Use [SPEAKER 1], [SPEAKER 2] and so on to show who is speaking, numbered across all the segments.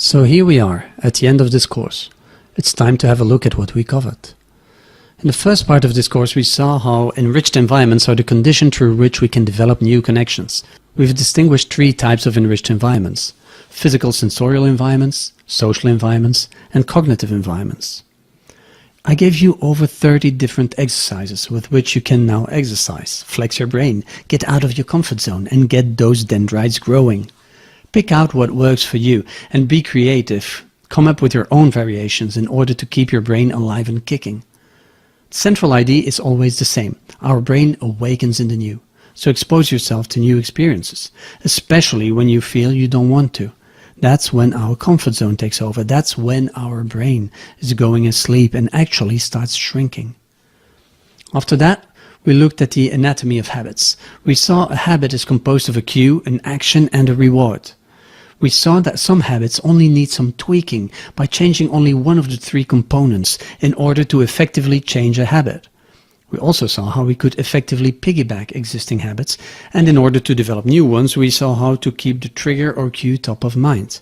[SPEAKER 1] So here we are, at the end of this course. It's time to have a look at what we covered. In the first part of this course we saw how enriched environments are the condition through which we can develop new connections. We've distinguished three types of enriched environments: physical sensorial environments, social environments, and cognitive environments. I gave you over 30 different exercises with which you can now exercise, flex your brain, get out of your comfort zone and get those dendrites growing. Pick out what works for you and be creative. Come up with your own variations in order to keep your brain alive and kicking. The central idea is always the same. Our brain awakens in the new. So expose yourself to new experiences, especially when you feel you don't want to. That's when our comfort zone takes over. That's when our brain is going asleep and actually starts shrinking. After that, we looked at the anatomy of habits. We saw a habit is composed of a cue, an action, and a reward. We saw that some habits only need some tweaking by changing only one of the three components in order to effectively change a habit. We also saw how we could effectively piggyback existing habits, and in order to develop new ones, we saw how to keep the trigger or cue top of mind.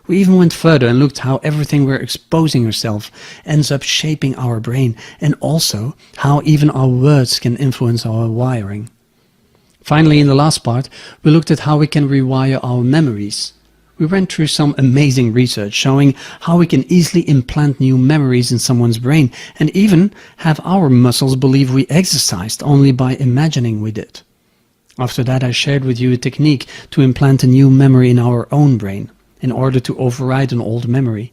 [SPEAKER 1] We even went further and looked how everything we're exposing ourselves ends up shaping our brain, and also how even our words can influence our wiring. Finally, in the last part, we looked at how we can rewire our memories. We went through some amazing research showing how we can easily implant new memories in someone's brain and even have our muscles believe we exercised only by imagining we did. After that, I shared with you a technique to implant a new memory in our own brain in order to override an old memory.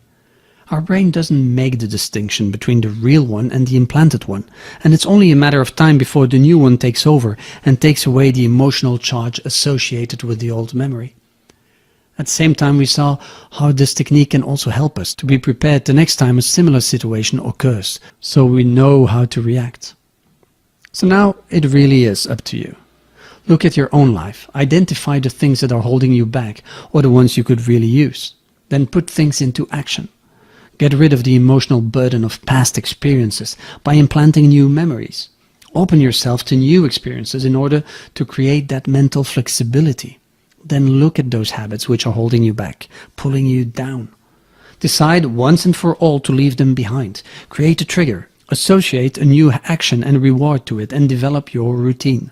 [SPEAKER 1] Our brain doesn't make the distinction between the real one and the implanted one, and it's only a matter of time before the new one takes over and takes away the emotional charge associated with the old memory. At the same time, we saw how this technique can also help us to be prepared the next time a similar situation occurs, so we know how to react. So now it really is up to you. Look at your own life, identify the things that are holding you back or the ones you could really use. Then put things into action. Get rid of the emotional burden of past experiences by implanting new memories. Open yourself to new experiences in order to create that mental flexibility. Then look at those habits which are holding you back, pulling you down. Decide once and for all to leave them behind. Create a trigger, associate a new action and reward to it, and develop your routine.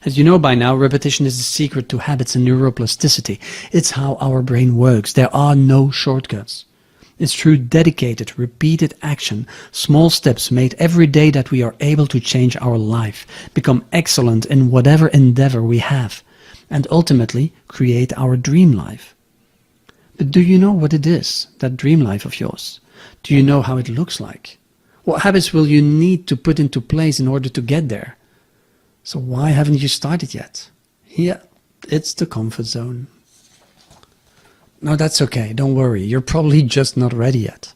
[SPEAKER 1] As you know by now, repetition is the secret to habits and neuroplasticity. It's how our brain works. There are no shortcuts. It's through dedicated, repeated action, small steps made every day that we are able to change our life, become excellent in whatever endeavor we have, and ultimately create our dream life. But do you know what it is, that dream life of yours? Do you know how it looks like? What habits will you need to put into place in order to get there? So why haven't you started yet? Yeah, it's the comfort zone. No, that's okay, don't worry, you're probably just not ready yet.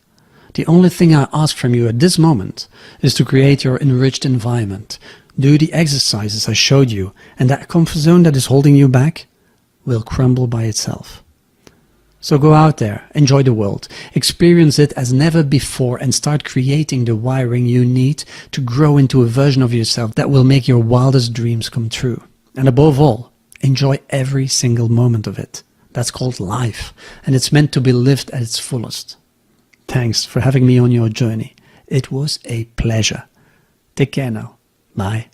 [SPEAKER 1] The only thing I ask from you at this moment is to create your enriched environment. Do the exercises I showed you, and that comfort zone that is holding you back will crumble by itself. So go out there, enjoy the world, experience it as never before, and start creating the wiring you need to grow into a version of yourself that will make your wildest dreams come true. And above all, enjoy every single moment of it. That's called life, and it's meant to be lived at its fullest. Thanks for having me on your journey. It was a pleasure. Take care now. Bye.